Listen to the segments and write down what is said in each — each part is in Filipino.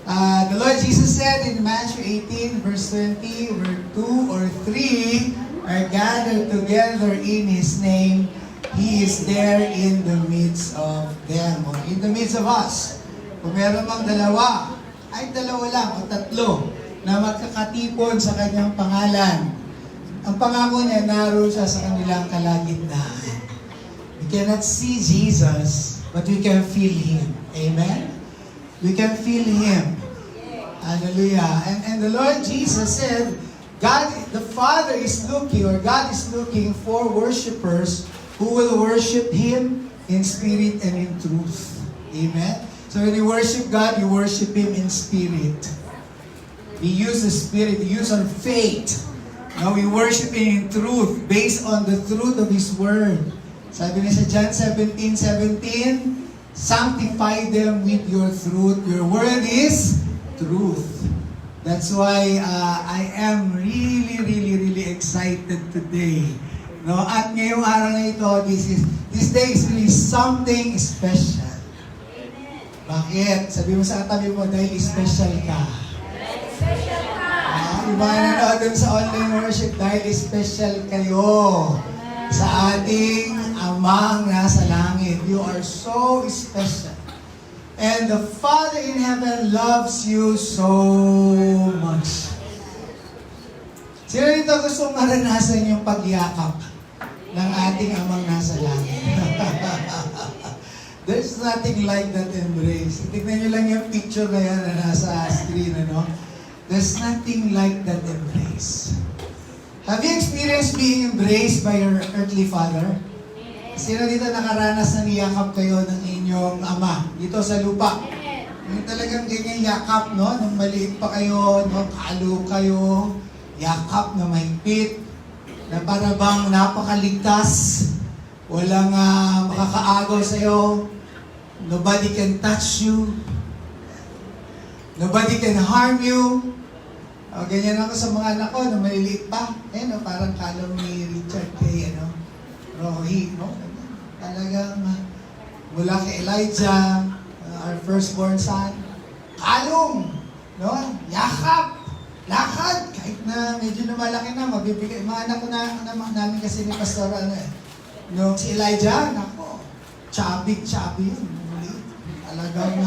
The Lord Jesus said in Matthew 18, verse 20, where 2 or 3 are gathered together in His name, He is there in the midst of them, or in the midst of us. Kung meron mang dalawa, ay dalawa lang o tatlo na magkakatipon sa Kanyang pangalan, ang pangako niya, naroon siya sa kanilang kalagitnaan. We cannot see Jesus, but we can feel Him. Amen? We can feel Him. Hallelujah. And the Lord Jesus said, God, the Father is looking, or God is looking for worshipers who will worship Him in spirit and in truth. Amen? So when you worship God, you worship Him in spirit. We use the spirit, we use our faith. Now we worship Him in truth, based on the truth of His Word. Sabi niya sa John 17:17, sanctify them with your truth. Your Word is truth. That's why I am really excited today. No, at ngayong araw na ito, this day is really something special. Bakit? Sabi mo sa katabi mo, dahil special ka. Yung mga nanood dun sa online worship, dahil special kayo sa ating Amang nasa langit. You are so special. And the Father in heaven loves you so much. Sino dito gusto maranasan yung pagyakap ng ating Amang nasa langit? There's nothing like that embrace. Tignan nyo lang yung picture na yan na nasa screen, ano? There's nothing like that embrace. Have you experienced being embraced by your earthly father? Sino dito nakaranas na niyakap kayo ng inyong ama dito sa lupa? Yung talagang ganyan yakap, no? Nung maliit pa kayo, no? Kalo kayo, yakap na mahigpit, na para bang napakaligtas, walang makakaagaw sa'yo, nobody can touch you, nobody can harm you. O, ganyan ako sa mga anak ko na maliliit pa. No? Parang kalong ni Richard kay Rohi. No? Talagang mula kay Elijah, our firstborn son, kalong, no? Yakap, lakad, kahit na medyo lumalaki na, mabibigay. Mga anak ko namin kasi ni Pastor, no? Si Elijah, nako, chubby yun. Talagang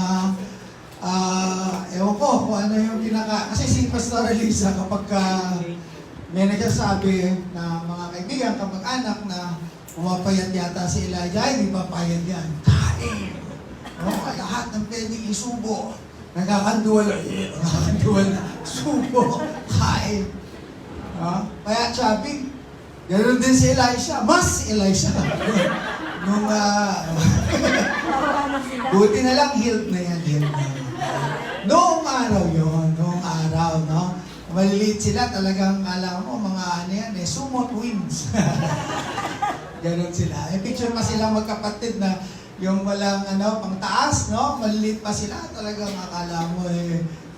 ewan ko kung ano yung kasi si Pastor Elisa kapag may nagsasabi na mga kaibigan, kamag-anak na pumapayat yata si Elijah, hindi papayat yan. Kain! Lahat ng pwedeng isubo. Nagkakanduwal na. Subo. Kain. Kaya chubby. Ganoon din si Elisha. Mas Elisha. Nung buti na lang, healed na yan. Noong araw yun, no? Maliliit sila, talagang kala mo, mga sumo twins. Ganon sila. Picture pa sila magkapatid na yung walang pang taas, no? Maliliit pa sila, talagang akala mo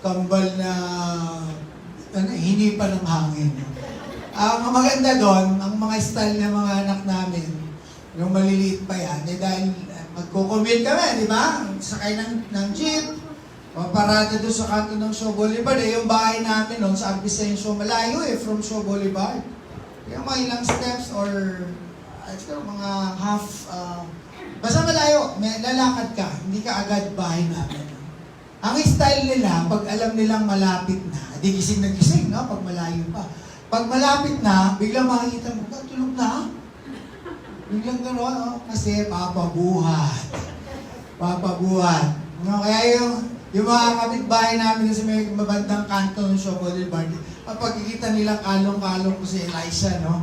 kambal na hinipa ng hangin. Ang maganda doon, ang mga style ng mga anak namin, yung maliliit pa yan, dahil magkukumil kami, di ba? Sakay ng jeep, paparada doon sa kanto ng Shaw Boulevard. Yung bahay namin noon sa Vicencio, malayo from Shaw Boulevard. Kaya mga ilang steps or mga half, basta malayo, lalakad ka, hindi ka agad bahay namin. Ang style nila, pag alam nilang malapit na, di gising na gising, no? Pag malayo pa. Pag malapit na, biglang makikita mo, tulog na? Biglang gano'n, no? Kasi papabuhat. No? Kaya yung mga kapitbahay namin sa may mabandang kanto ng Shaw Boulevard, pagkikita nila kalong-kalong ko si Elisha, no?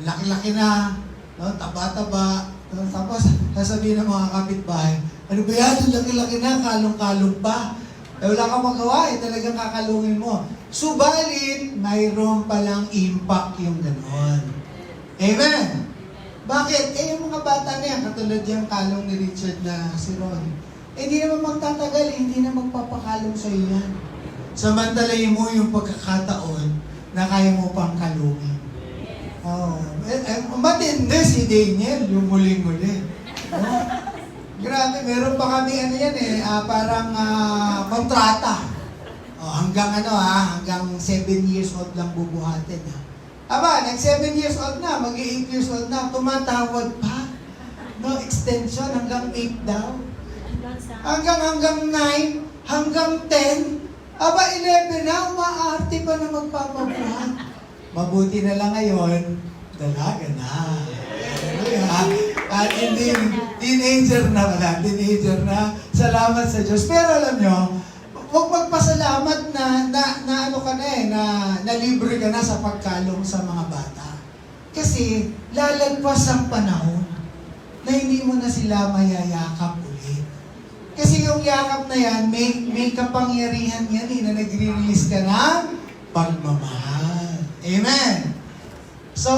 Laki-laki na, no? Taba-taba. Tapos, sasabihin ng mga kapitbahay, ano ba yan? Laki-laki na, kalong-kalong pa. Wala kang magawa, talagang kakalungin mo. Subalit, mayroon palang impact yung gano'n. Amen? Bakit? Yung mga bata na yan, katulad yung kalong ni Richard na si Ron, hindi naman magtatagal, hindi na magpapakalong sa iyo yan. Samantalayin mo yung pagkakataon na kaya mo pang kalungin. Matindi si Daniel, yung muling-muli. Grabe, meron pa kami parang kontrata. Hanggang 7 years old lang bubuhatin ha. Aba, nag 7 years old na, mag 8 years old na, tumatawag pa. No extension, hanggang 8 daw. Hanggang 9, hanggang 10. Aba, 11 na, umaarte pa na magpapabuhat. Mabuti na lang ngayon, dalaga na. At hindi, teenager na. Salamat sa Diyos. Pero alam nyo, huwag magpasalamat na libre ka na sa pagkalong sa mga bata. Kasi lalagpas ang panahon na hindi mo na sila mayayakap ulit. Kasi yung yakap na yan, may kapangyarihan yan na nagre-release ka ng pagmamahal. Amen! So,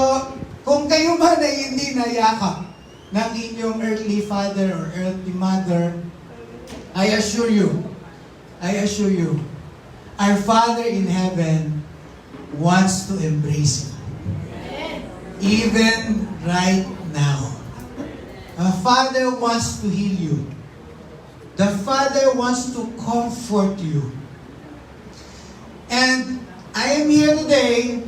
kung kayo man ay hindi nayakap ng inyong earthly father or earthly mother, I assure you, our Father in heaven wants to embrace you. Even right now. Our Father wants to heal you. The Father wants to comfort you. And I am here today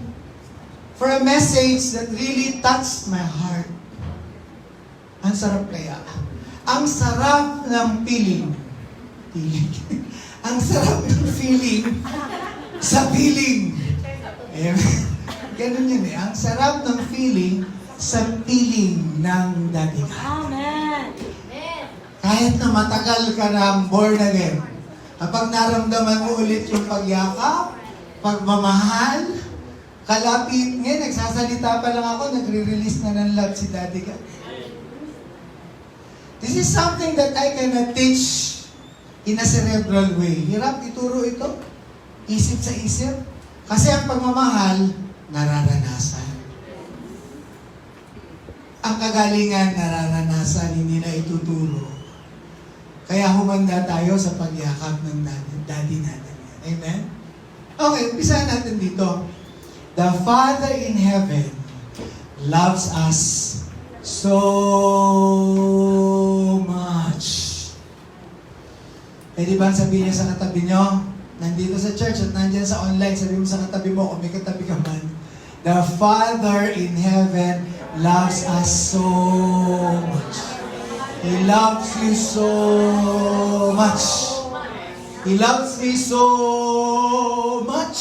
for a message that really touched my heart. Ang sarap kaya. Ang sarap ng feeling. Ang sarap ng feeling sa feeling. Ganun yun eh. Ang sarap ng feeling sa feeling ng Daddy God. Amen. Kahit na matagal ka ng born again, kapag naramdaman mo ulit yung pagyakap, pagmamahal, kalapit, ngayon, nagsasalita pa lang ako, nagre-release na ng love si Daddy God. This is something that I cannot teach in a cerebral way. Hirap ituro ito. Isip sa isip. Kasi ang pagmamahal, nararanasan. Ang kagalingan, nararanasan, hindi na ituturo. Kaya humanda tayo sa pagyakap ng daddy natin. Amen? Okay, umpisahan natin dito. The Father in heaven loves us so much. Pwede ba sabihin niya sa katabi nyo? Nandito sa church at nandyan sa online, sabihin mo sa katabi mo, kung may katabi ka man. The Father in heaven loves us so much. He loves you so much. He loves me so much.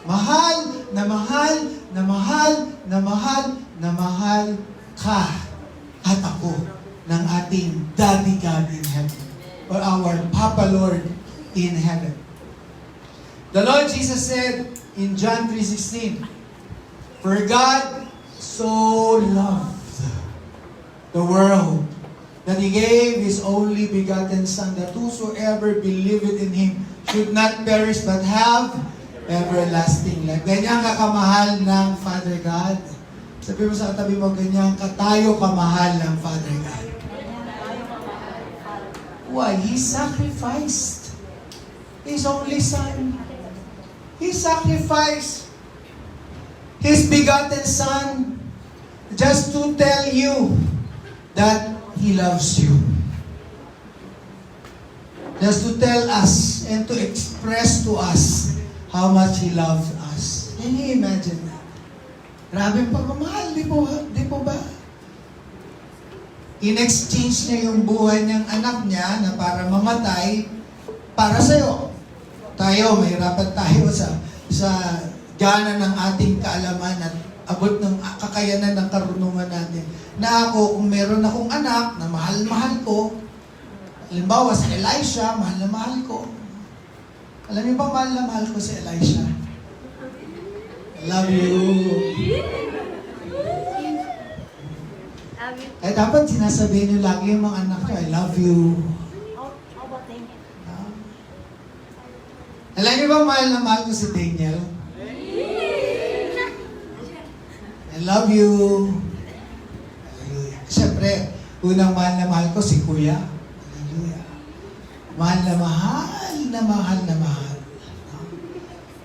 Mahal na mahal na mahal na mahal na mahal ka at ako ng ating Daddy God in heaven, or our Papa Lord in heaven. The Lord Jesus said in John 3:16, "For God so loved the world that He gave His only begotten Son, that whosoever believeth in Him should not perish but have everlasting life." Ganyan kakamahal ng Father God. Sabi mo sa katabi mo, ganyan tayo kamahal ng Father God. Why? He sacrificed His only Son. He sacrificed His begotten Son just to tell you that He loves you. Just to tell us and to express to us how much He loves us. Can you imagine that? Grabe pagmamahal, di po ba? In-exchange niya yung buhay niyang anak niya na para mamatay para sa'yo. Tayo, mahirapan tayo sa gana ng ating kaalaman at abot ng kakayanan ng karunungan natin. Na ako, kung meron akong anak na mahal-mahal ko, halimbawa si Elisha, mahal na mahal ko. Alam niyo ba mahal na mahal ko si Elisha? I love you. Eh dapat sinasabihin niyo lagi yung mga anak niyo, I love you. Alam niyo ba mahal na mahal ko si Daniel? I love you. Hallelujah. Siyempre, unang mahal na mahal ko si Kuya. Hallelujah. Mahal na mahal na mahal na mahal.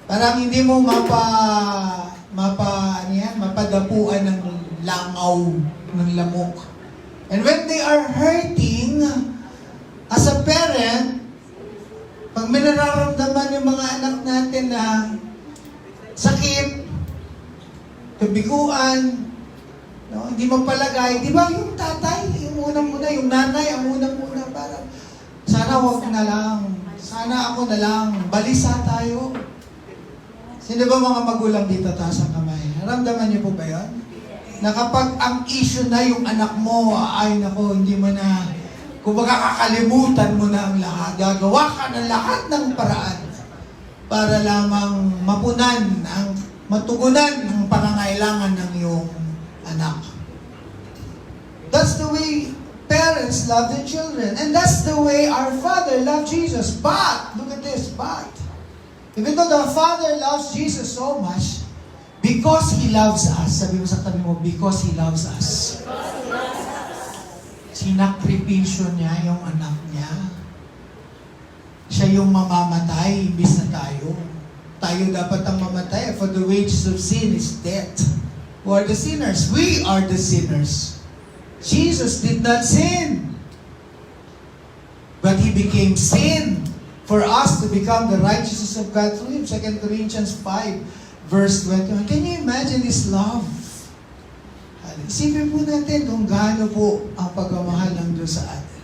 Parang hindi mo mapadapuan ng langaw ng lamok. And when they are hurting, as a parent, pag may nararamdaman yung mga anak natin na sakit, kabiguan, no? Hindi mapalagay. Di ba yung tatay, yung unang-una, yung nanay, ang unang-una, parang, sana wag na lang, sana ako na lang, balisa tayo. Sino ba mga magulang dito, taas ang kamay? Naramdaman niyo po ba yun? Na kapag ang issue na yung anak mo, ay nako, hindi mo na, kumbaga kakalimutan mo na ang lahat. Gagawa ka ng lahat ng paraan para lamang mapunan, matugunan ang pangangailangan ng iyong anak. That's the way parents love their children. And that's the way our Father loved Jesus. But, look at this, but, even though the Father loves Jesus so much, because He loves us, sabi mo sa tabi mo, because He loves us. Sinakripisyo niya yung anak niya. Siya yung mamamatay, imbis na tayo. Tayo dapat ang mamatay. For the wages of sin is death. Who are the sinners? We are the sinners. Jesus did not sin. But He became sin for us to become the righteousness of God through Him. 2 Corinthians 5. Verse 21. Can you imagine His love? Isipin po natin kung gaano po ang pagmamahal ng Diyos sa atin.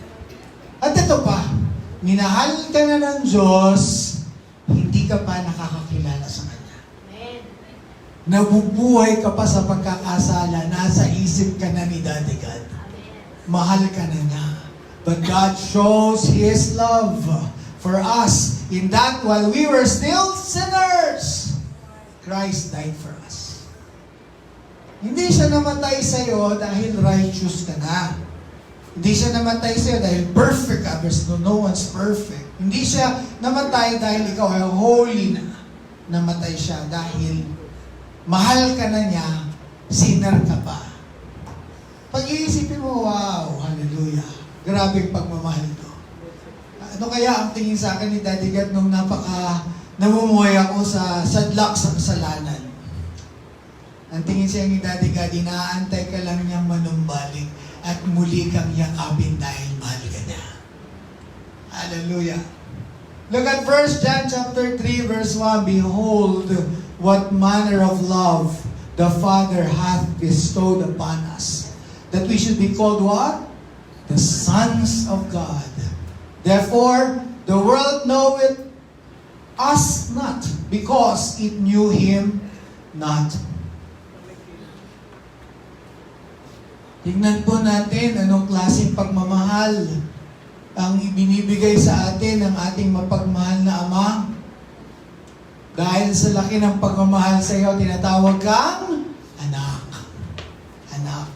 At ito pa, minahal ka na ng Diyos, hindi ka pa nakakakilala sa Kanya. Amen. Nabubuhay ka pa sa pagkakasala, nasa isip ka na ni Daddy God. Amen. Mahal ka na niya. But God shows His love for us in that while we were still sinners, Christ died for us. Hindi siya namatay sa iyo dahil righteous ka na. Hindi siya namatay sa iyo dahil perfect ka. No one's perfect. Hindi siya namatay dahil ikaw ay holy na. Namatay siya dahil mahal ka na niya, sinner ka pa. Pag-iisipin mo, wow, hallelujah. Grabing pagmamahal to. Ano kaya ang tingin sa akin ni Daddy God nung namumuhay ako sa sadlak sa kasalanan? Ang tingin siya ni Daddy God, inaantay ka lang niyang manumbalik at muli kang yakapin dahil mahal ka niya. Hallelujah. Look at 1 John chapter 3 verse 1. Behold, what manner of love the Father hath bestowed upon us, that we should be called what? The sons of God. Therefore, the world knoweth us not, because it knew Him not. Tingnan po natin anong klaseng pagmamahal ang ibinibigay sa atin ng ating mapagmahal na Ama. Dahil sa laki ng pagmamahal sa iyo, tinatawag kang anak. Anak.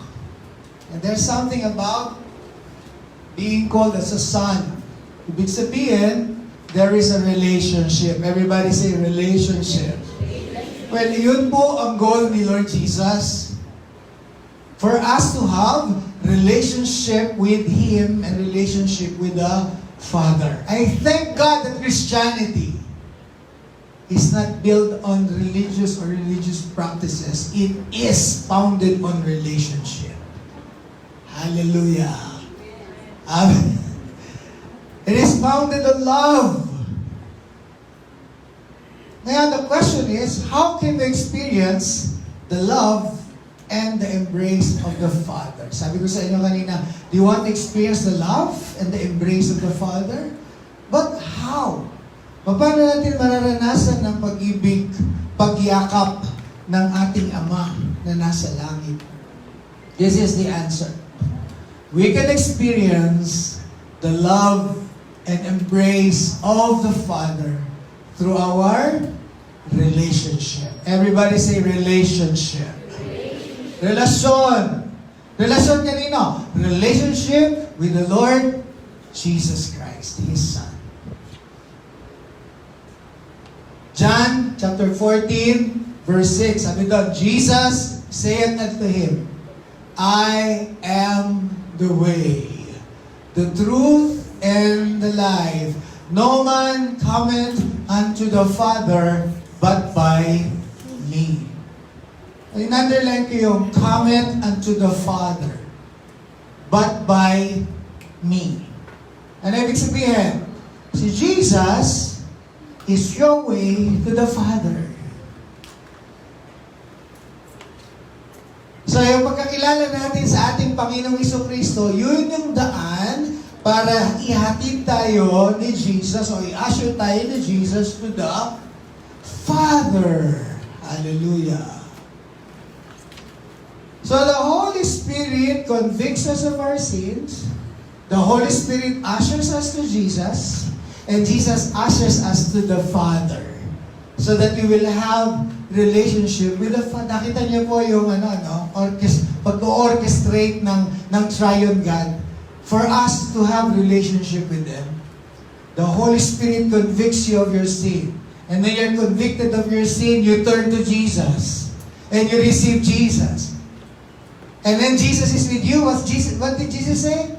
And there's something about being called as a son. Ibig sabihin, there is a relationship. Everybody say relationship. Well, yun po ang goal ni Lord Jesus. For us to have relationship with Him and relationship with the Father. I thank God that Christianity is not built on religious or religious practices. It is founded on relationship. Hallelujah. Amen. It is founded on love. Now the question is, how can we experience the love and the embrace of the Father? Sabi ko sa inyo kanina, do you want to experience the love and the embrace of the Father? But how? Paano natin mararanasan ng pag-ibig, pagyakap ng ating Ama na nasa langit? This is the answer. We can experience the love and embrace of the Father through our relationship. Everybody say relationship. Relasyon. Relasyon kanino? Relationship with the Lord Jesus Christ, His Son. John chapter 14, verse 6. Sabi doon, Jesus saith unto him, I am the way, the truth, and the life. No man cometh unto the Father but by me. In-underline ko yung cometh unto the Father but by me. Ano ibig sabihin? Si Jesus is your way to the Father. So yung pagkakilala natin sa ating Panginoong Jesucristo, yun yung daan para ihatid tayo ni Jesus o i-usher tayo ni Jesus to the Father. Hallelujah. So the Holy Spirit convicts us of our sins. The Holy Spirit ushers us to Jesus. And Jesus ushers us to the Father. So that we will have relationship with the Father. Nakita niyo po yung pag-orchestrate ng Triune God for us to have relationship with them. The Holy Spirit convicts you of your sin. And when you're convicted of your sin, you turn to Jesus. And you receive Jesus. And when Jesus is with you, what did Jesus say?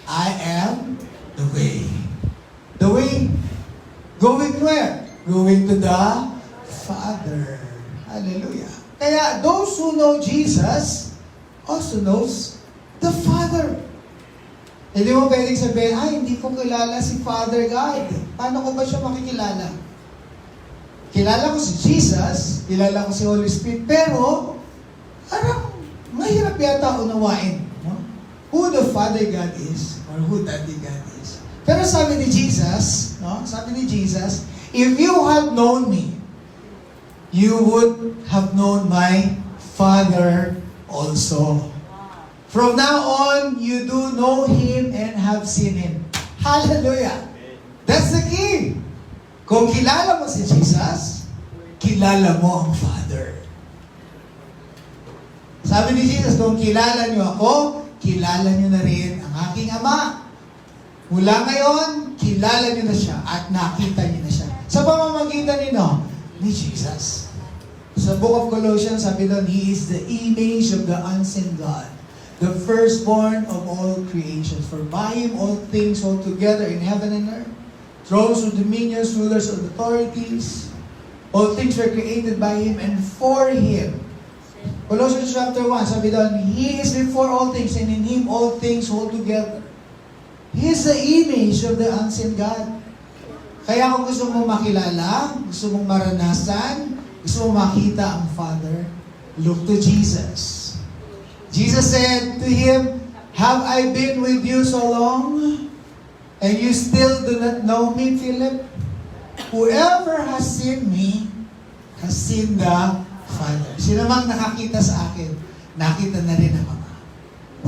I am the way. The way. Going where? Going to the Father. Hallelujah. Kaya those who know Jesus also knows the Father. Hindi mo pwedeng sabihin, hindi ko kilala si Father God. Paano ko ba siya makikilala? Kilala ko si Jesus, kilala ko si Holy Spirit, pero parang mahirap yata unawain, no? Who the Father God is or who Daddy God is. Pero sabi ni Jesus, no? Sabi ni Jesus, if you had known me, you would have known my Father also. From now on, you do know Him and have seen Him. Hallelujah! That's the key. Kung kilala mo si Jesus, kilala mo ang Father. Sabi ni Jesus, kung kilala niyo ako, kilala niyo na rin ang aking Ama. Mula ngayon, kilala niyo na siya at nakita niyo na siya. Sa pamamagitan ni Jesus. Sa Book of Colossians, sabi doon, He is the image of the unseen God, the firstborn of all creation. For by Him all things hold together in heaven and earth, thrones or dominions, rulers or authorities. All things were created by Him and for Him. Colossians chapter 1, sabi doon, He is before all things, and in Him all things hold together. He is the image of the unseen God. Kaya kung gusto mong makilala, gusto mong maranasan, gusto mong makita ang Father, look to Jesus. Jesus said to him, have I been with you so long, and you still do not know me, Philip? Whoever has seen me, has seen the Father. Sino mang nakakita sa akin, nakita na rin ang Ama.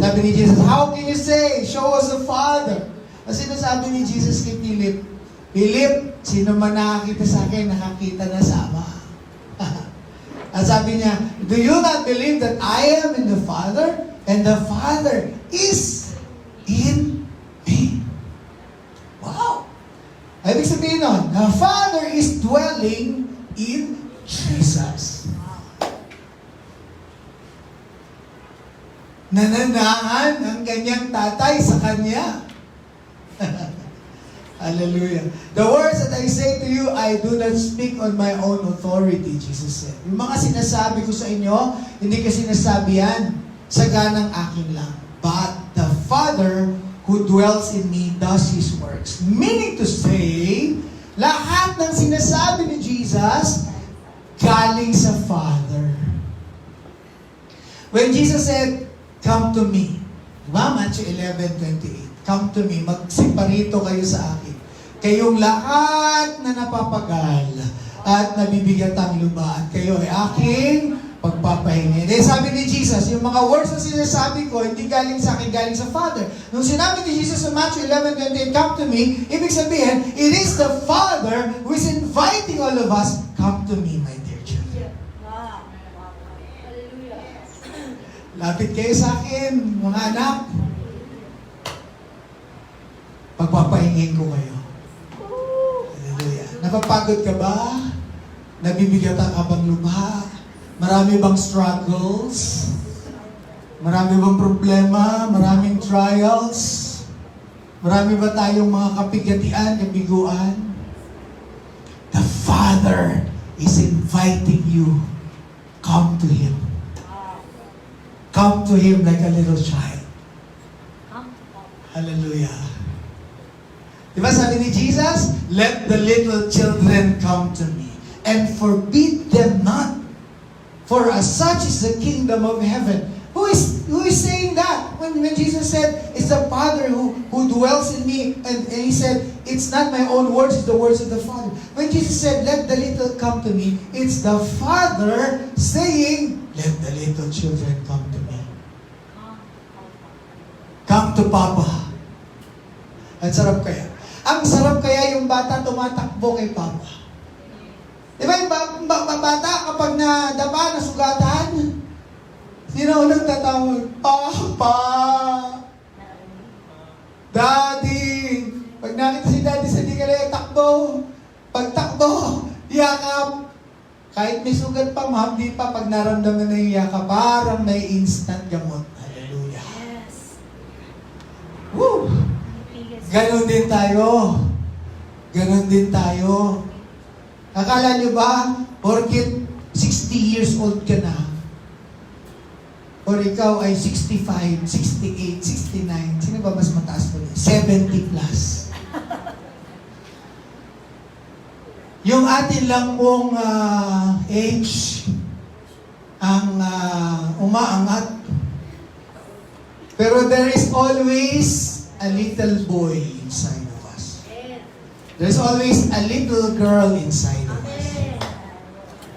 Sabi ni Jesus, how can you say, show us the Father? Kasi sinasabi ni Jesus kay Philip, Philip, sino man nakakita sa akin, nakakita na sa Ama. At sabi niya, do you not believe that I am in the Father, and the Father is in me? Wow! Ibig sabihin nun, the Father is dwelling in Jesus. Nananahan ang kanyang tatay sa kanya. Hallelujah. The words that I say to you, I do not speak on my own authority, Jesus said. Yung mga sinasabi ko sa inyo, hindi ko sinasabi yan sa ganang akin lang. But the Father who dwells in me does His works. Meaning to say, lahat ng sinasabi ni Jesus, galing sa Father. When Jesus said, come to me. Diba? Matthew 11:28. Come to me. Magsiparito kayo sa akin. Kayong lahat na napapagal at nabibigatang luba at kayo ay aking pagpapahingin. Eh, sabi ni Jesus, yung mga words na sinasabi ko, hindi galing sa akin, galing sa Father. Nung sinabi ni Jesus sa Matthew 11:28, come to me, ibig sabihin, it is the Father who is inviting all of us, come to me, my dear children. Lapit kayo sa akin, mga anak. Pagpapahingin ko kayo. Hallelujah. Napapagod ka ba? Nabibigatan ka bang lubha? Marami bang struggles? Marami bang problema? Maraming trials? Marami ba tayong mga kapigatian, kabiguan? The Father is inviting you. Come to Him. Come to Him like a little child. Hallelujah. Diba sabi ni Jesus, let the little children come to me and forbid them not. For as such is the kingdom of heaven. Who is saying that? When Jesus said, it's the Father who dwells in me, and he said, it's not my own words, it's the words of the Father. When Jesus said, let the little come to me, it's the Father saying, let the little children come to me. Come to Papa. Ang sarap kaya. Ang sarap kaya yung bata tumatakbo kay Papa. Diba yung bata kapag nadapa, nasugatan, sino unang tatawag? Papa! Daddy! Pag nakita si Daddy sa di kalaya, takbo! Pag takbo, yakap! Kahit may sugat pa, mahapdi pa, pag naramdaman na yung yakap, parang may instant gamot. Hallelujah! Yes. Woo! Ganon din tayo. Ganon din tayo. Akala nyo ba, porkit 60 years old ka na, or ikaw ay 65, 68, 69, sino ba mas mataas po niya? 70 plus. Yung atin lang pong age ang umaangat. Pero there is always a little boy inside of us. There's always a little girl inside of us.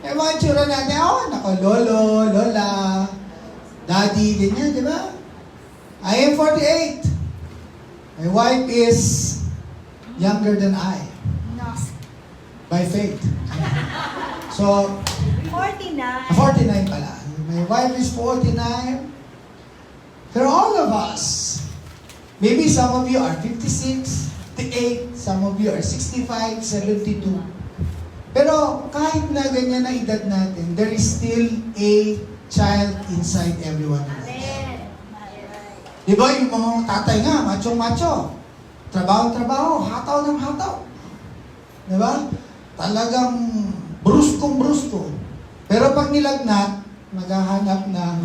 Eh, mga tsura natin, nako, lolo, lola, daddy, ganyan, di ba? I am 48. My wife is younger than I. By faith. So, 49. 49 pala. My wife is 49. Pero all of us, maybe some of you are 56, 58, some of you are 65, 72. Pero kahit na ganyan na edad natin, there is still a child inside everyone of us. Di ba yung mga tatay nga, macho-macho, trabaho-trabaho, hataw ng hataw. Di ba? Talagang bruskong-brusko. Pero pag nilagnat, maghahanap ng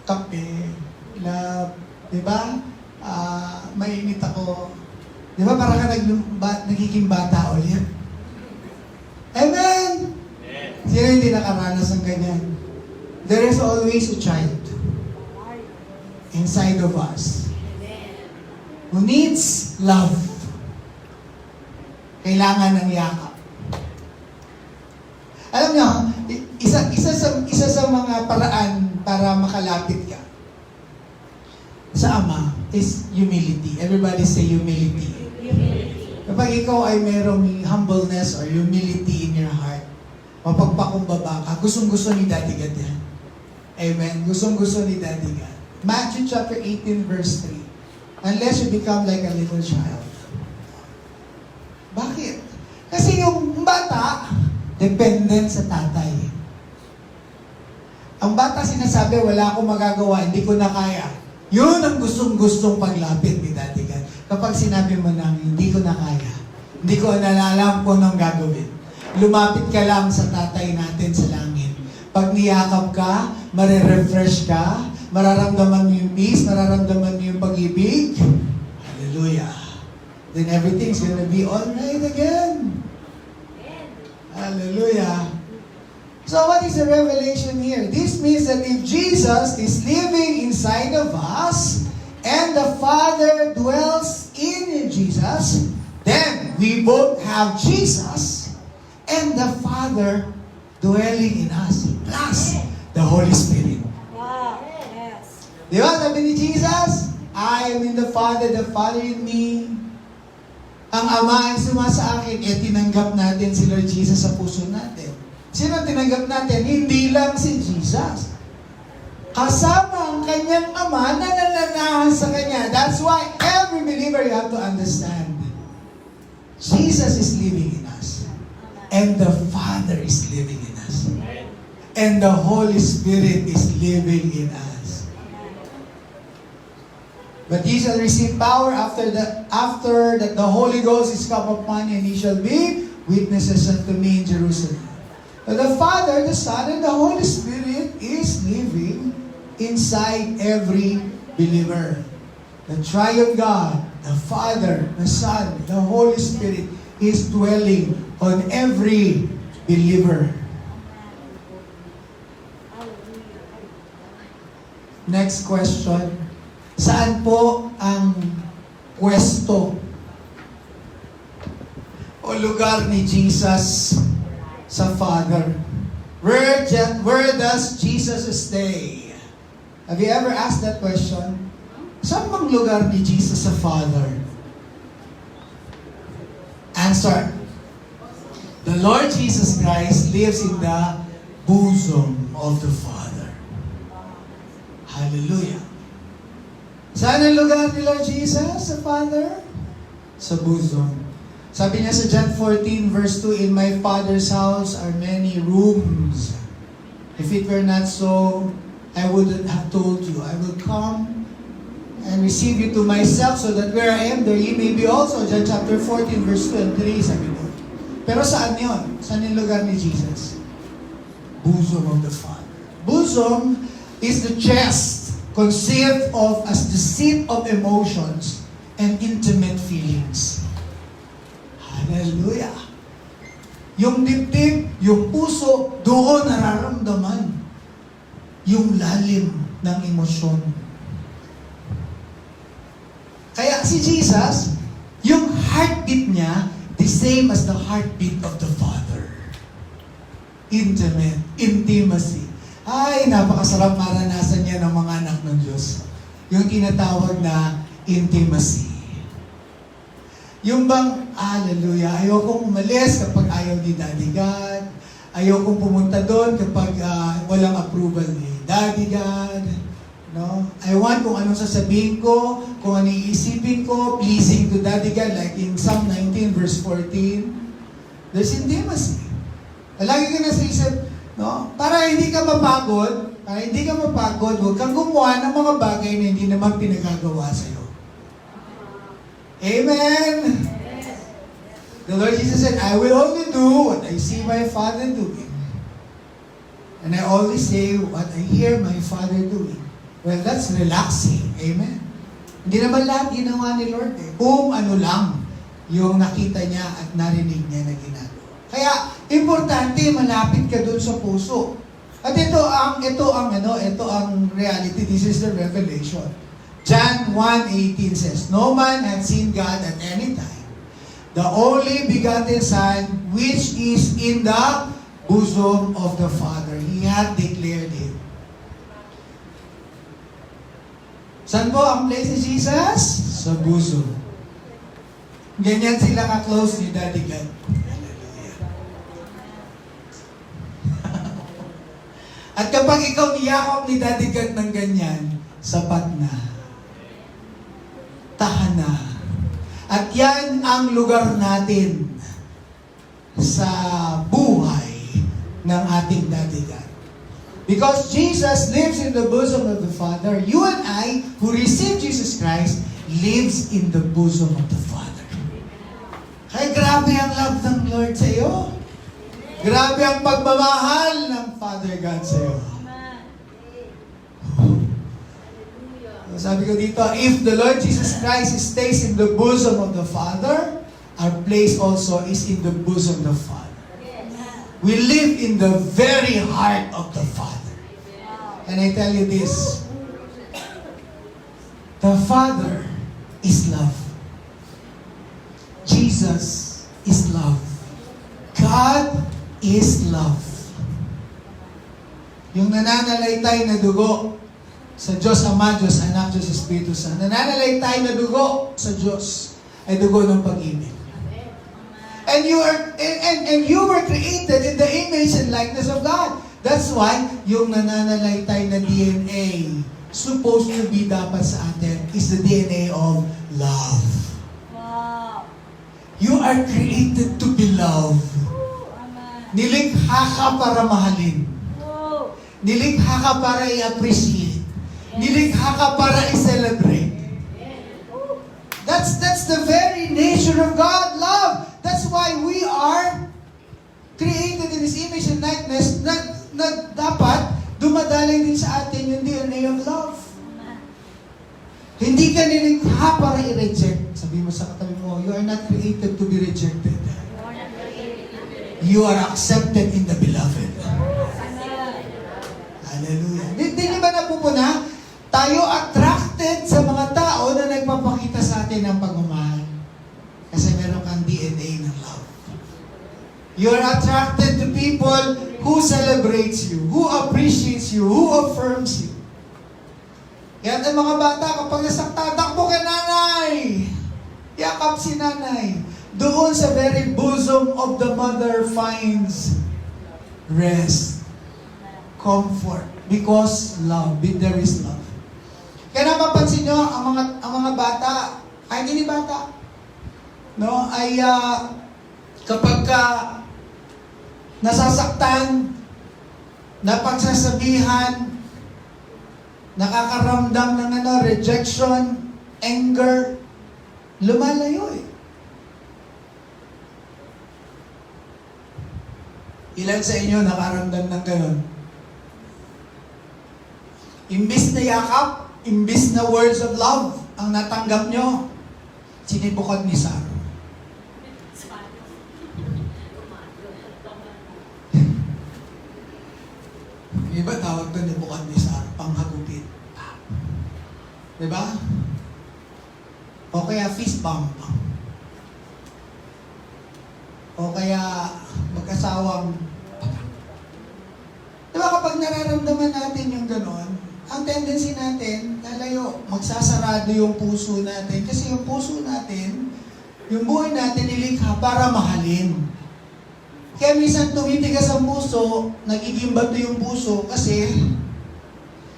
kape, di ba? Mainit ako. Di ba parang ka nagiging bata ulit? Amen! Sino hindi nakaranas ng ganyan? There is always a child inside of us who needs love. Kailangan ng yakap. Alam niyo, isa sa mga paraan para makalapit ka sa Ama is humility. Everybody say humility. Kapag ikaw ay merong humbleness or humility in your heart, mapagpakumbaba ka, gustong-gusto ni Daddy God yan. Amen. Gustong-gusto ni Daddy God. Matthew chapter 18 verse 3. Unless you become like a little child. Bakit? Kasi yung bata, dependent sa tatay. Ang bata sinasabi, wala akong magagawa, hindi ko na kaya. Yun ang gustong-gustong paglapit ni Daddy God. Kapag sinabi mo na, hindi ko na kaya, hindi ko nalalam kung anong gagawin. Lumapit ka lang sa tatay natin sa langit. Pag niyakap ka, marerefresh ka, mararamdaman mo yung peace, mararamdaman mo yung pag-ibig. Hallelujah. Then everything's gonna be alright again. Hallelujah. So what is the revelation here? This means that if Jesus is living inside of us, and the Father dwells in Jesus, then we both have Jesus and the Father dwelling in us, plus the Holy Spirit. Wow. Yes. Di ba? Sabi ni Jesus, I am in the Father in me. Ang Ama ay sumasa akin, tinanggap natin si Lord Jesus sa puso natin. Sino tinanggap natin? Hindi lang si Jesus. Kasama ang kanyang Ama na nananahan sa kanya. That's why every believer you have to understand. Jesus is living in us. And the Father is living in us. And the Holy Spirit is living in us. But ye shall receive power after that the Holy Ghost is come upon you, and ye shall be witnesses unto me in Jerusalem. But the Father, the Son, and the Holy Spirit is living inside every believer. The triune God, the Father, the Son, the Holy Spirit is dwelling on every believer. Next question. Saan po ang pwesto o lugar ni Jesus sa Father? Where does Jesus stay? Have you ever asked that question? Saan bang lugar ni Jesus sa Father? Answer. The Lord Jesus Christ lives in the bosom of the Father. Hallelujah. Saan ang lugar ni Lord Jesus sa Father? Sa bosom. Sabi niya sa John 14 verse 2, In my Father's house are many rooms. If it were not so, I wouldn't have told you. I will come and receive you to myself so that where I am, there ye may be also. John chapter 14 verse 2 and 3, sabi doon. Pero saan yun? Saan yung lugar ni Jesus? Bosom of the Father. Bosom is the chest, conceived of as the seat of emotions and intimate feelings. Hallelujah! Yung dibdib, yung puso, doon nararamdaman yung lalim ng emosyon. Kaya si Jesus, yung heartbeat niya, the same as the heartbeat of the Father. Intimate, intimacy. Ay, napakasarap maranasan niya ng mga anak ng Diyos. Yung tinatawag na intimacy. Yung bang, hallelujah, ayokong umalis kapag ayaw ni Daddy God. Ayokong pumunta doon kapag walang approval ni Daddy God. No? I want kung anong sasabihin ko, kung anong iisipin ko, pleasing to Daddy God, like in Psalm 19 verse 14. There's intimacy. Lagi ka na sa isip, no? Para hindi ka mapagod, huwag kang gumawa ng mga bagay na hindi naman pinagagawa sa'yo. Amen? The Lord Jesus said, I will only do what I see my Father doing. And I always say what I hear my Father doing. Well, that's relaxing. Amen? Hindi naman lahat ginawa ni Lord eh. Kung ano lang yung nakita niya at narinig niya na ginagawa. Kaya, importante, malapit ka dun sa puso. At ito ang reality. This is the revelation. John 1:18 says, No man hath seen God at any time. The only begotten Son, which is in the bosom of the Father. He hath declared Him. Saan po ang place ni Jesus? Sa bosom. Ganyan sila ka-close ni Daddy God. At kapag ikaw niyakap ni Daddy God ng ganyan, sapat na. Tahan na. At yan ang lugar natin sa buhay ng ating Daddy God. Because Jesus lives in the bosom of the Father, you and I, who receive Jesus Christ, lives in the bosom of the Father. Kaya grabe ang love ng Lord sa iyo. Grabe ang pagmamahal ng Father God sa iyo. Sabi ko dito, if the Lord Jesus Christ stays in the bosom of the Father, our place also is in the bosom of the Father. We live in the very heart of the Father. And I tell you this, the Father is love. Jesus is love. God is love. Yung nananalaytay na dugo sa Diyos Ama, Diyos Anak, Diyos Espiritu Santo. Nananalaytay na dugo sa Diyos ay dugo ng pag-ibig. And you were created in the image and likeness of God. That's why yung nananalaytay na DNA supposed to be dapat sa atin is the DNA of love. Wow. You are created to be loved. Nilikha ka para mahalin. Nilikha ka para i-appreciate. Nilikha ka para i-celebrate. That's the very nature of God, love. That's why we are created in His image and likeness na dapat dumadaling din sa atin yung DNA of love. Hindi ka nilikha para i-reject. Sabi mo sa katabi mo, you are not created to be rejected. You are accepted in the beloved. Hallelujah. Hindi ba napupuna? Tayo attracted sa mga tao na nagpapakita sa atin ng pagmamahal. Kasi meron kang DNA ng love. You are attracted to people who celebrates you, who appreciates you, who affirms you. Kaya ang mga bata, kapag nasaktan, takbo kay nanay. Yakap si nanay. Doon sa very bosom of the mother finds rest, comfort, because love, there is love. Kaya napapansin nyo, ang mga bata, ay hindi bata, no, ay kapag nasasaktan, napagsasabihan, nakakaramdam ng rejection, anger, lumalayo eh. Ilan sa inyo nakaramdam ng ganun? Imbis na yakap, imbis na words of love, ang natanggap nyo, sinibukod ni Sarah. Iba tawag doon ni bukod ni Sarah, panghagupit. Diba? O kaya fist bump. O kaya magkasawang. Diba kapag nararamdaman natin yung ganon, ang tendency natin, lalayo, magsasarado yung puso natin. Kasi yung puso natin, yung buhay natin nilikha para mahalin. Kaya minsan tumitigas ang puso, nagiging bato yung puso kasi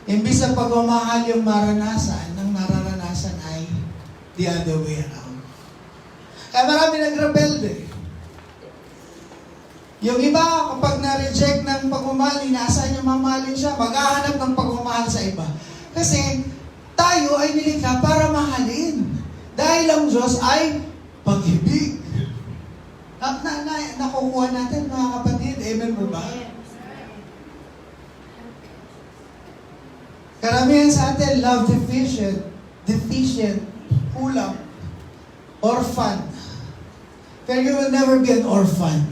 imbis na pagmamahal yung maranasan, ang nararanasan ay the other way around. Kaya marami nag-rebelde. Yung iba, kapag na-reject ng pagmamahal, inaasahan niya mamahalin siya, maghahanap ng pagmamahal sa iba. Kasi tayo ay nilikha para mahalin. Dahil ang Diyos ay pag-ibig. Nakukuha natin, mga kapatid. Amen po ba? Karamihan sa atin, love deficient, kulang, orphan. Pero you will never be an orphan.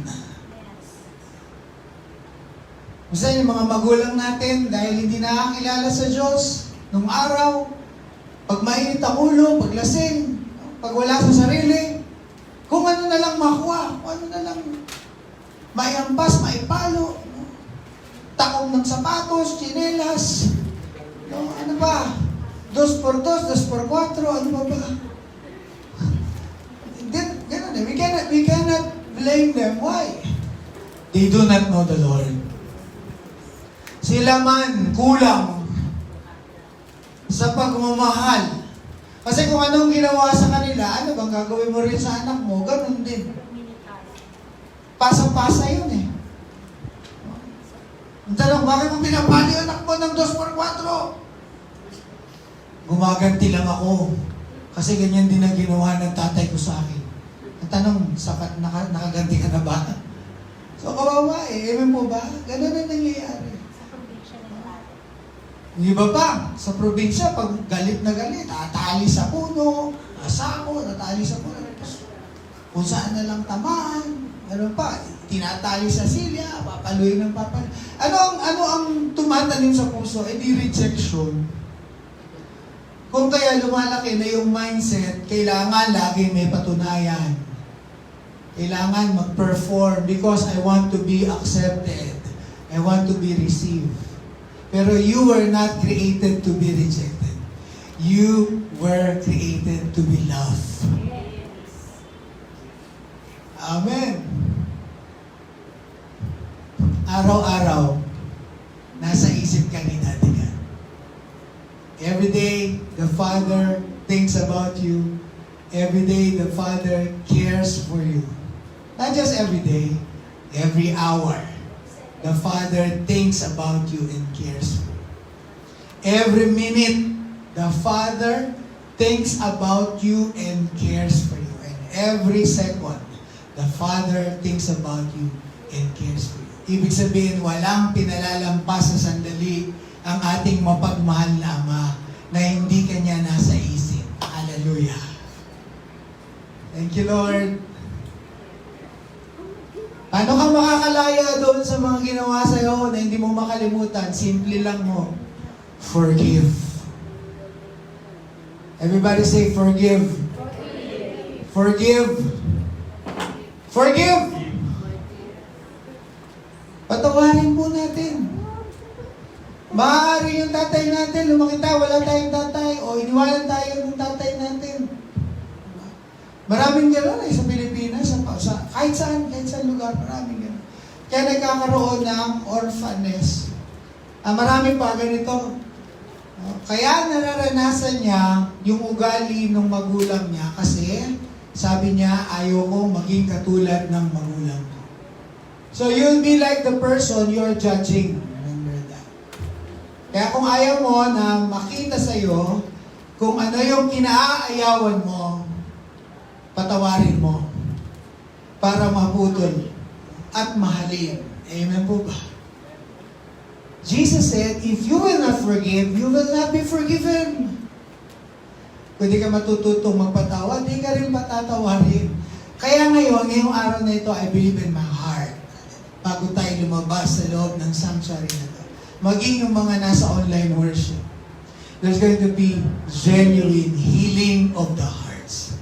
Basta yung mga magulang natin, dahil hindi nakakilala sa Diyos, nung araw, pag mainit ang ulo, pag lasing, pag wala sa sarili, kung ano na lang makuha, kung ano na lang maiampas, maipalo, no? Takong ng sapatos, tsinelas, no? Ano ba? 2x2, 2x4, ano ba? Ganun eh. We cannot blame them. Why? They do not know the Lord. Sila man kulang sa pagmamahal. Kasi kung anong ginawa sa kanila, ano bang gagawin mo rin sa anak mo? Ganun din. Pasa-pasa yun eh. Ang tanong, bakit mo pinapali anak mo ng 2x4? Gumaganti lang ako. Kasi ganyan din ang ginawa ng tatay ko sa akin. Ang tanong, sapat nakaganti ka na ba? So kawawa eh. Amen po ba? Ganun ang nangyayari. Yung iba pa, sa probinsya, pag galit na galit, tatali sa puno, asako, tatali sa puno, kung saan na lang tamaan, ano pa, tinatali sa silya, papaluin ng papaluin. Ano ang tumatanim sa puso? Eh di rejection. Kung kaya lumalaki na yung mindset, kailangan lagi may patunayan. Kailangan mag-perform because I want to be accepted. I want to be received. Pero you were not created to be rejected. You were created to be loved. Amen. Araw-araw, nasa isip ka ni Daddy God. Every day, the Father thinks about you. Every day, the Father cares for you. Not just every day, every hour. The Father thinks about you and cares for you. Every minute, the Father thinks about you and cares for you. And every second, the Father thinks about you and cares for you. Ibig sabihin, walang pinalalampas sa sandali ang ating mapagmahal na Ama na hindi Kanya nasa isip. Hallelujah. Thank you, Lord. Paano ka makakalaya doon sa mga ginawa sa'yo na hindi mo makalimutan? Simple lang mo. Forgive. Everybody say, forgive. Forgive. Forgive. Patawarin po natin. Maaari yung tatay natin, lumakita, wala tayong tatay, o iniwanan tayo ng tatay natin. Maraming gano'n sa Pilipinas, kahit saan lugar, maraming gano'n. Kaya nagkakaroon ng orphaness. Marami pa ganito. Kaya nararanasan niya yung ugali ng magulang niya kasi sabi niya, ayoko maging katulad ng magulang ko. So you'll be like the person you're judging. Remember that. Kaya kung ayaw mo na makita sa'yo kung ano yung kinaayawan mo, patawarin mo para maputol at mahalin. Amen po ba? Jesus said, if you will not forgive, you will not be forgiven. Kung di ka matututong magpatawad, di ka rin patatawarin. Kaya ngayong araw na ito, I believe in my heart. Bago tayo lumabas sa loob ng sanctuary na ito, maging yung mga nasa online worship, there's going to be genuine healing of the hearts.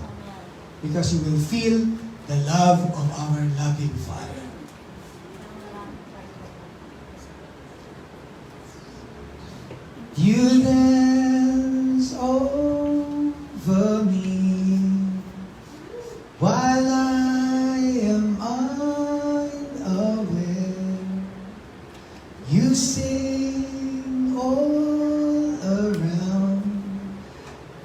Because you will feel the love of our loving Father. You dance over me while I am unaware. You sing all around,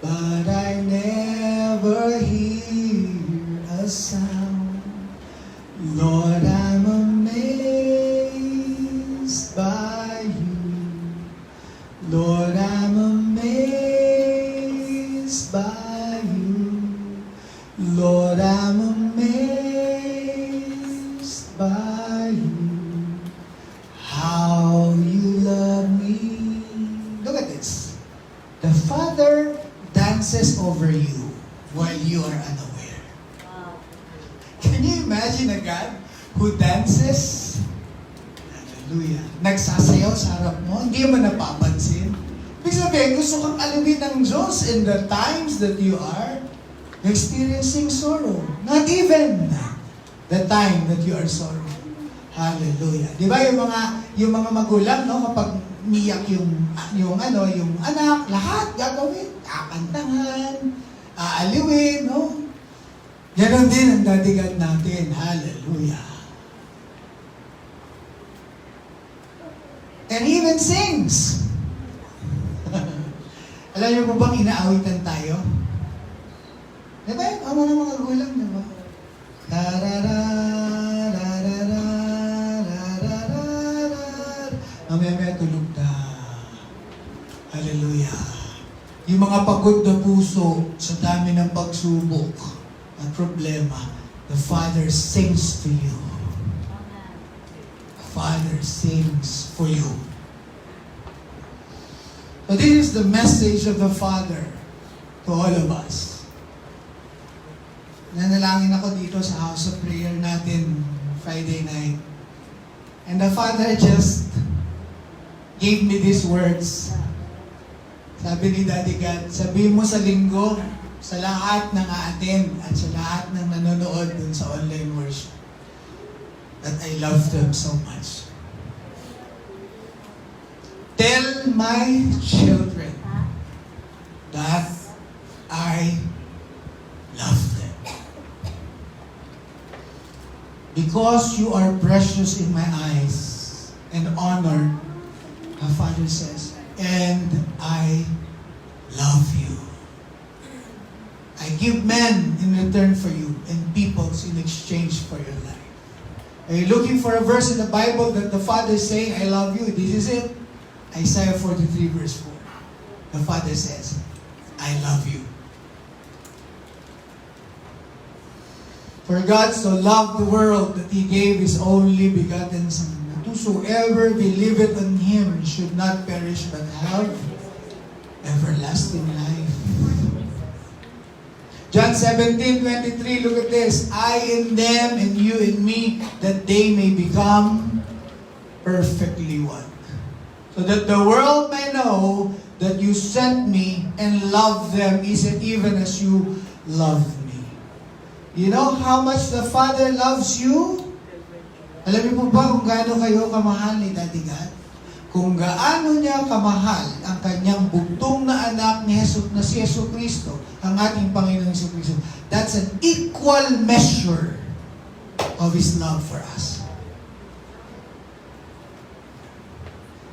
but I never hear a sound. Lord, I'm amazed by you. Lord, I'm amazed by you. Lord, I'm amazed by you. How you love me. Look at this. The Father dances over you while you are unaware. Can you imagine a God who dances? Hallelujah. Nagsasayaw sa harap mo, hindi mo napapansin. Ibig sabihin, gusto kang alawin ng Diyos in the times that you are experiencing sorrow. Not even the time that you are sorrowful. Hallelujah. Di ba yung mga magulang, no, kapag niyak yung anak, lahat gagawin, kakantahan, aaliwin, no? Ganon din ang dadigan natin. Hallelujah. And even sings. Alam niyo po bang inaawitan tayo? Diba? Ang mga gulang, diba? Mamaya tulog na. Hallelujah. Yung mga pagod na puso sa dami ng pagsubok at problema, the Father sings to you. Father sings for you. So this is the message of the Father to all of us. Nanalangin ako dito sa house of prayer natin Friday night. And the Father just gave me these words. Sabi ni Daddy God, sabihin mo sa linggo, sa lahat ng a-attend at sa lahat ng nanonood dun sa online worship, that I love them so much. Tell my children that I love them. Because you are precious in my eyes and honored, our Father says, and I love you. I give men in return for you and peoples in exchange for your life. Are you looking for a verse in the Bible that the Father is saying, I love you? This is it. Isaiah 43 verse 4. The Father says, I love you. For God so loved the world that He gave His only begotten Son, that whosoever believeth on Him should not perish but have everlasting life. John 17:23, look at this. I in them and you in me, that they may become perfectly one. So that the world may know that you sent me and love them, is it even as you love me. You know how much the Father loves you? Alam niyo po ba kung gaano kayo kamahal ni Daddy God? Kung gaano niya kamahal ang kanyang bugtong na anak ni na si Yesu Cristo, ang ating Panginoon Yesu Cristo, that's an equal measure of His love for us.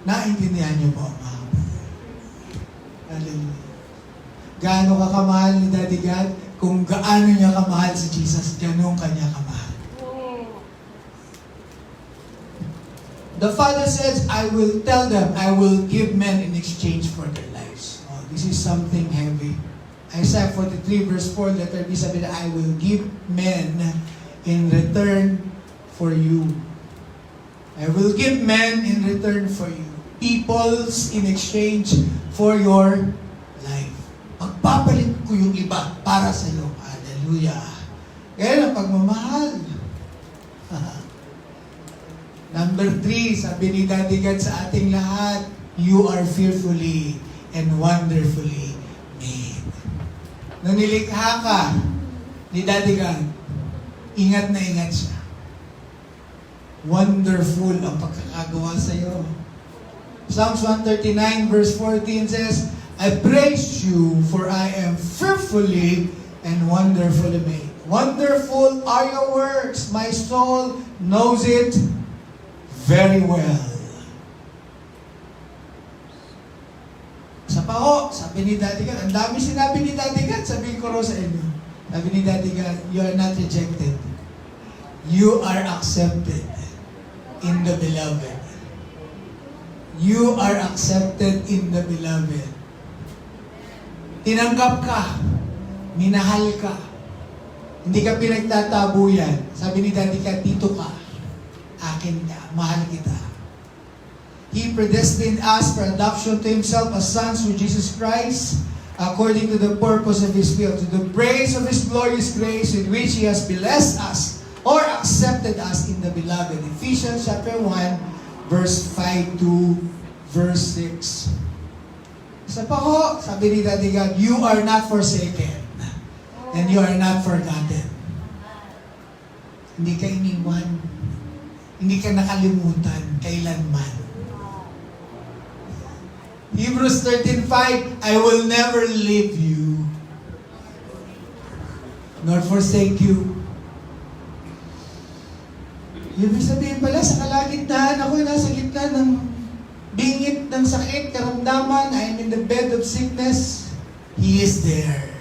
Naintindihan niyo po, mga kapatid? Hallelujah. Gaano ka kamahal ni Daddy God? Kung gaano niya kamahal si Jesus, ganun kanya kamahal. The Father says, I will tell them, I will give men in exchange for their lives. Oh, this is something heavy. Isaiah 43 verse 4, letter B, sabi na, I will give men in return for you. I will give men in return for you. Peoples in exchange for your life. Magpapalit ko yung iba para sa iyo. Hallelujah. Kaya ang pagmamahal. Number 3, sabi ni Daddy God sa ating lahat, you are fearfully and wonderfully made. Nung nilikha ka ni Daddy God, ingat na ingat siya. Wonderful ang pagkakagawa sa iyo. Psalms 139 verse 14 says, I praise you for I am fearfully and wonderfully made. Wonderful are your works. My soul knows it very well. Sa paho, sabi ni Daddy God, ang dami sinabi ni Daddy God, sabihin ko rin sa inyo. Sabi ni Daddy God, you are not rejected. You are accepted in the beloved. You are accepted in the beloved. Tinanggap ka, minahal ka, hindi ka pinagtatabuyan. Sabi ni Daddy God, dito ka. Akin ka, mahal kita. He predestined us for adoption to Himself as sons through Jesus Christ, according to the purpose of His will, to the praise of His glorious grace with which He has blessed us or accepted us in the beloved. Ephesians chapter 1, verse 5 to verse 6. Sa paho, sabi ni Daddy God, you are not forsaken and you are not forgotten. Hindi ka iniwan. Hindi ka nakalimutan kailanman. Hebrews 13:5, I will never leave you nor forsake you. Ibig sabihin pala, sa kalagitnaan, ako nasa gitna ng bingit ng sakit, karamdaman, I'm in the bed of sickness, He is there.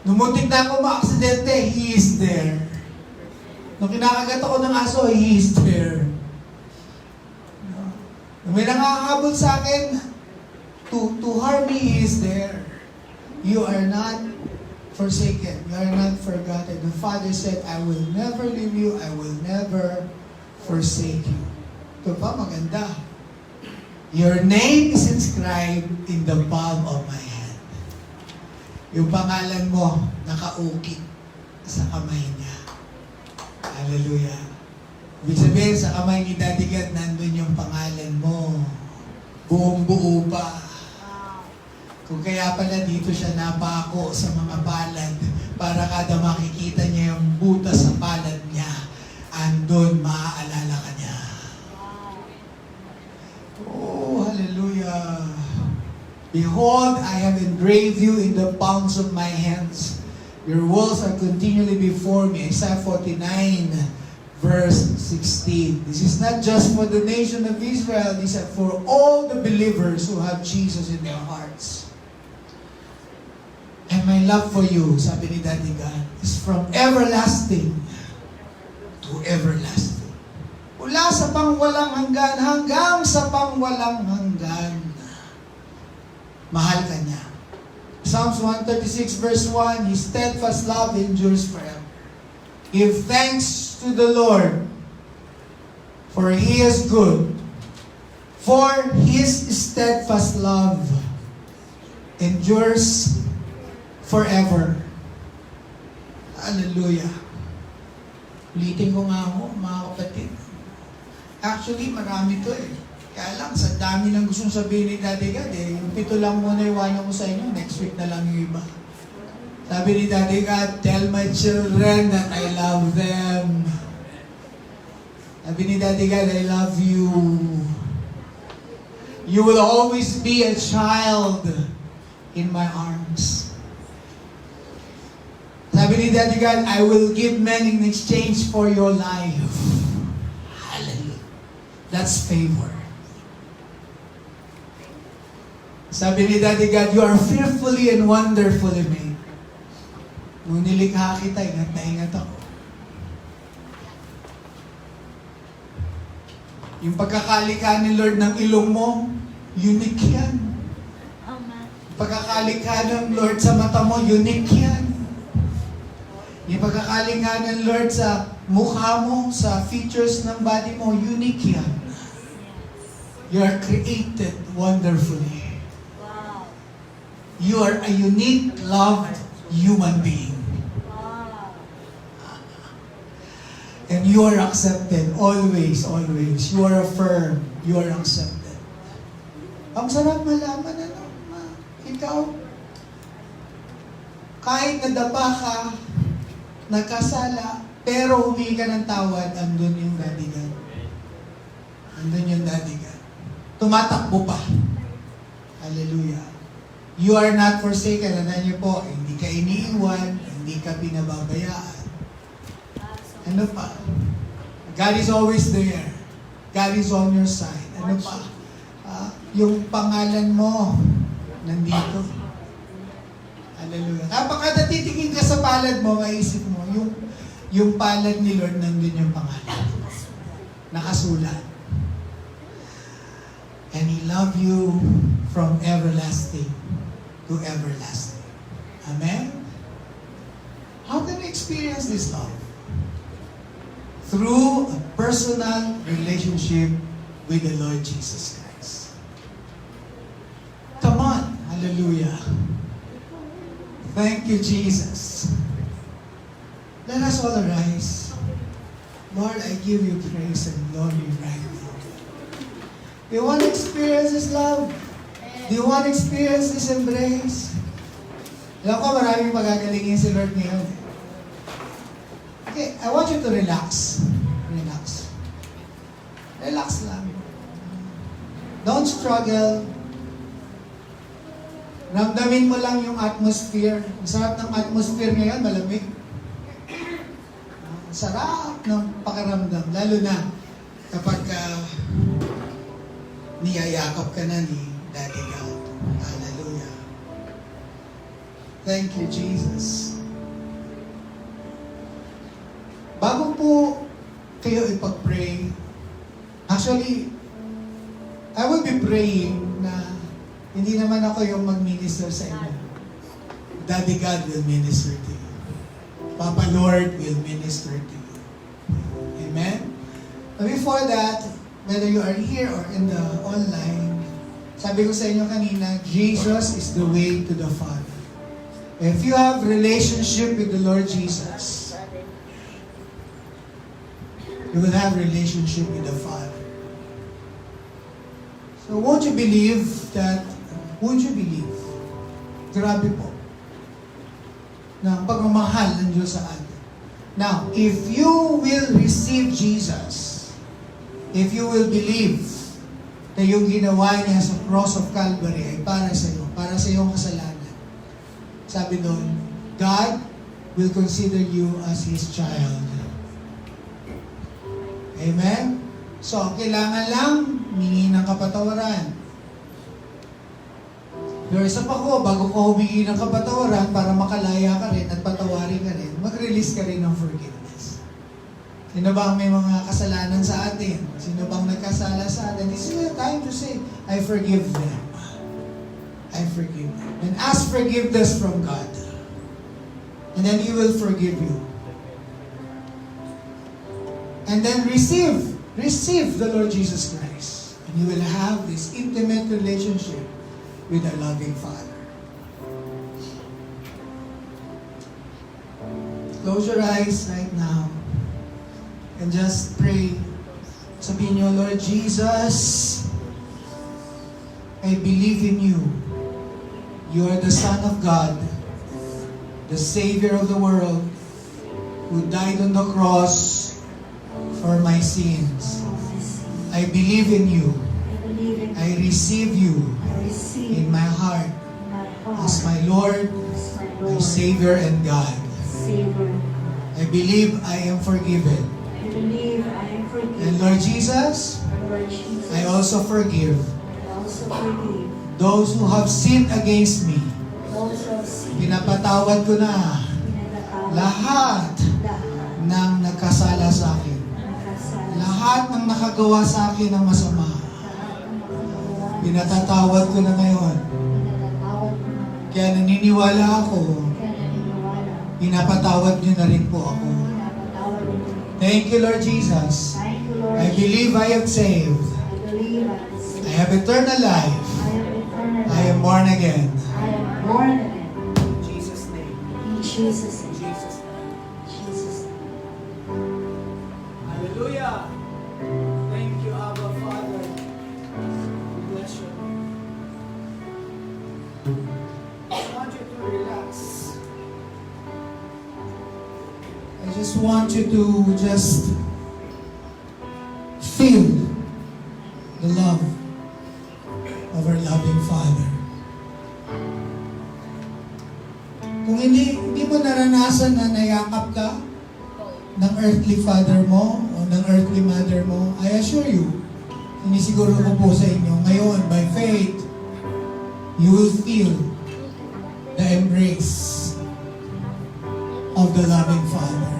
Numutik na ako ma-aksidente, He is there. Nung kinakagat ako ng aso, He is there. Nung may nangahabol sa akin, to harm me, He is there. You are not forsaken. You are not forgotten. The Father said, I will never leave you. I will never forsake you. Ito pa, maganda. Your name is inscribed in the palm of my hand. Yung pangalan mo, nakaukit sa kamay niya. Hallelujah. Ibig sabihin, sa kamay ni Daddy God, nandun yung pangalan mo. Buong buo pa. Kung kaya pala dito siya napako sa mga palad, para kada makikita niya yung butas sa palad niya, andun maaalala ka niya. Oh, hallelujah. Behold, I have engraved you in the palms of my hands. Your walls are continually before me. Isaiah 49, verse 16. This is not just for the nation of Israel. This is for all the believers who have Jesus in their hearts. And my love for you, sabi ni Daddy God, is from everlasting to everlasting. Mula sa pangwalang hanggan, hanggang sa pangwalang hanggan. Mahal ka niya. Psalms 136 verse 1, His steadfast love endures forever. Give thanks to the Lord, for He is good. For His steadfast love endures forever. Hallelujah. Ulitin ko nga ako, mga kapatid. Actually, marami to eh. Kaya lang, sa dami ng gustong sabihin ni Daddy God eh. Yung 7 lang muna iwanan ko sa inyo. Next week na lang yung iba. Sabi ni Daddy God, tell my children that I love them. Sabi ni Daddy God, I love you. You will always be a child in my arms. Sabi ni Daddy God, I will give men in exchange for your life. Hallelujah. That's favor. Sabi ni Daddy God, you are fearfully and wonderfully made. Nung nilikha kita, ingat na ingat ako. Yung pagkakalikha ni Lord ng ilong mo, unique yan. Amen. Pagkakalikha ng Lord sa mata mo, unique yan. Yung pagkakalikha ng Lord sa mukha mo, sa features ng body mo, unique yan. You are created wonderfully. Wow. You are a unique, loved human being. Wow. And you are accepted. Always, always. You are affirmed. You are accepted. Ang sarap malaman, ikaw, kahit nadapa ka, nagkasala, pero humingi ka ng tawad, andun yung Daddy God. Andun yung Daddy God. Tumatakbo pa. Hallelujah. You are not forsaken. Tandaan niyo po, hindi ka iniiwan, hindi ka pinababayaan. Ano pa? God is always there. God is on your side. Ano pa? Yung pangalan mo, nandito. Hallelujah. Kapag natitingin ka sa palad mo, maisip mo, yung palad ni Lord, nandun yung pangalan. Nakasulat. And He loved you from everlasting to everlasting. Amen? How can we experience this love? Through a personal relationship with the Lord Jesus Christ. Come on. Hallelujah. Thank you, Jesus. Let us all arise. Lord, I give you praise and glory right now. You want to experience this love? Do you want to experience this embrace? Alam ko maraming magagalingin si Lord ngayon. Okay, I want you to relax. Relax. Relax lang. Don't struggle. Ramdamin mo lang yung atmosphere. Ang sarap ng atmosphere ngayon, malamig. Ang sarap ng pakiramdam. Lalo na kapag niyayakap ka na ni Daddy God. Hallelujah. Thank you, Jesus. Bago po kayo ipag-pray, actually, I will be praying na hindi naman ako yung mag-minister sa inyo. Daddy God will minister to you. Papa Lord will minister to you. Amen? But before that, whether you are here or in the online, sabi ko sa inyo kanina, Jesus is the way to the Father. If you have relationship with the Lord Jesus, you will have relationship with the Father. So won't you believe that, won't you believe? Grabe po. Na ang pagmamahal ng Diyos sa atin. Now, if you will receive Jesus, if you will believe na yung ginawa niya sa cross of Calvary ay para sa iyong kasalanan. Sabi doon, God will consider you as His child. Amen? So, kailangan lang humingi ng kapatawaran. Pero isa pa ko, bago ko humingi ng kapatawaran para makalaya ka rin at patawarin ka rin, mag-release ka rin ng forgiveness. Sino bang may mga kasalanan sa atin? Sino bang nagkasala sa atin? This is the time to say, I forgive them. I forgive them. And ask forgiveness from God. And then He will forgive you. And then receive the Lord Jesus Christ. And you will have this intimate relationship with a loving Father. Close your eyes right now and just pray. Sabihin niyo, Lord Jesus, I believe in you. You are the Son of God, the Savior of the world, who died on the cross for my sins. I believe in you. I receive you in my heart as my Lord, my Savior and God. I believe I am forgiven. And Lord Jesus, I also forgive those who have sinned against me. Pinapatawad ko na lahat ng nagkasala sa akin. Lahat ng nakagawa sa akin ng masama. Pinatatawad ko na ngayon. Kaya naniniwala ako, pinapatawad niyo na rin po ako. Thank you, Lord Jesus. I believe I am saved. I have eternal life. I am born again. In Jesus' name. In Jesus' name. Jesus' name. Jesus' name. Hallelujah. Thank you, Abba Father. We bless you. I want you to relax. I just want you to just feel the love of our loving Father. Kung hindi mo naranasan na nayakap ka ng earthly father mo o ng earthly mother mo, I assure you, sinisiguro ko po sa inyo, ngayon, by faith, you will feel the embrace of the loving Father.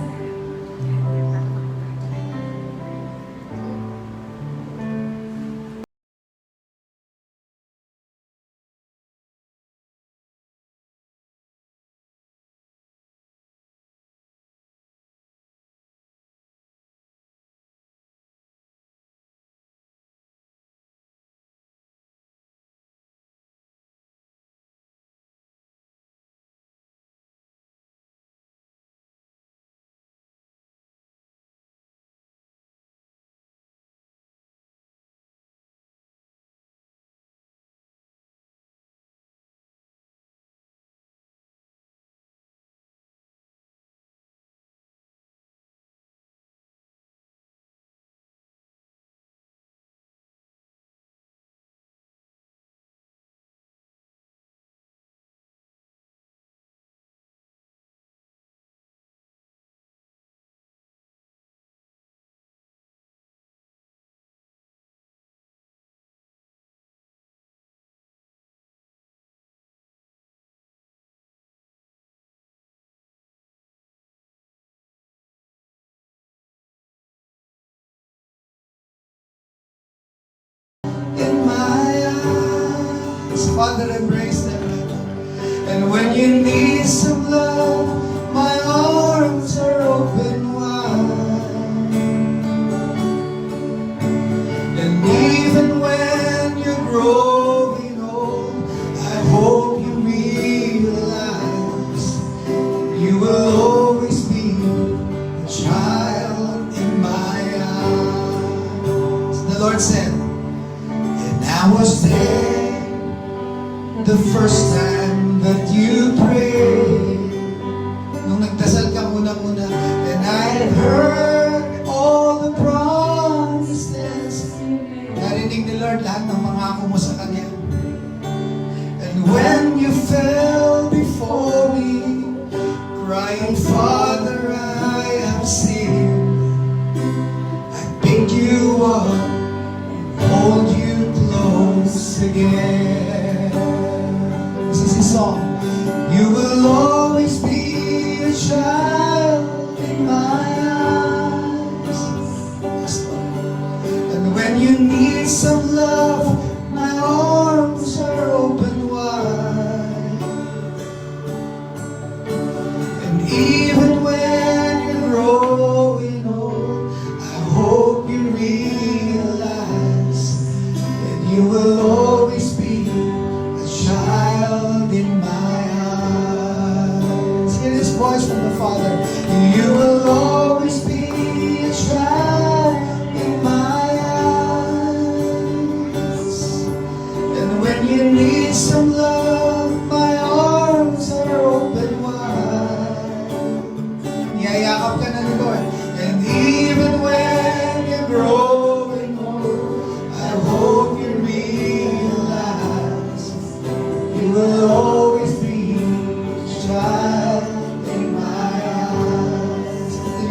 In my eyes, Father, embrace them. And when you need some love, my arms are open wide. And even when you're growing old, I hope you realize you will always be a child in my eyes. The Lord said, I was there the first time that you prayed. Nung nagdasal ka muna-muna, and I heard all the promises. Narinig ni Lord lahat ng pangako mo sa Kanya. And when you fell before me, crying, Father, I have sinned, I picked you up, hold you close again. This is his song. You will some love, my arms are open wide. Niyayakap ka na